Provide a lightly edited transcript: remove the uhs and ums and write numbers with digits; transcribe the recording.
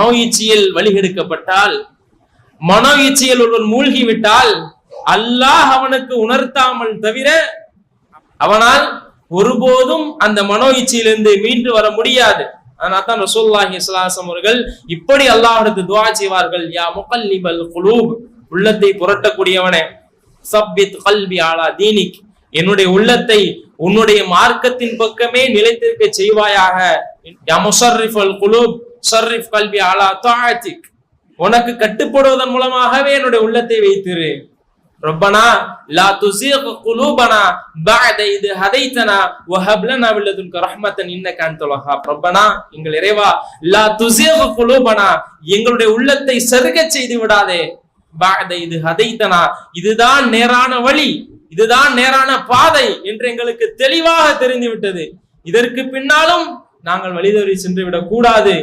மனோ இச்சையில் வழிகெடுக்கப்பட்டால், மனோ இச்சையில் ஒருவன் மூழ்கி விட்டால் அல்லாஹ் அவனுக்கு உணர்த்தாமல் தவிர அவனால் ஒருபோதும் அந்த மனோ இச்சையிலிருந்து மீண்டு வர முடியாது. அதனால்தான் ரசூலுல்லாஹி ஸல்லல்லாஹு அலைஹி வஸல்லம் அவர்கள் இப்படி அல்லாஹ்விடத்தில் துஆ செய்வார்கள், யா முகல்லிபல் குலூப், உள்ளத்தை புரட்டக்கூடியவனே, சப்பித் கல்பி அலா தீனிக், என்னுடைய உள்ளத்தை உன்னுடைய மார்க்கத்தின் பக்கமே நிலைத்திருக்க செய்வாயாக. யா முஸர்ரிஃபல் குலூப் ஸர்ரிஃப் கல்பி அலா தஆத்திக், உனக்கு கட்டுப்படுவதன் மூலமாகவே என்னுடைய உள்ளத்தை வைத்திரு. ரப்பனா லா துஸிக் குலூபனா பஅத இத் ஹதைதனா வஹப் லனா மின் லதுன்க ரஹ்மத்தன் இன்னக அன்தல் வஹ்ஹாப். ரப்பனா, எங்கள் இறைவா, லா துஸிக் குலூபனா, எங்களுடைய உள்ளத்தை சறுகச் செய்து விடாதே. பஅத இத் ஹதைதனா, இதுதான் நேரான வழி, இதுதான் நேரான பாதை என்று எங்களுக்கு தெளிவாக தெரிந்து விட்டது. இதற்கு பின்னாலும் நாங்கள் வழிதவறி சென்று விடக் கூடாது.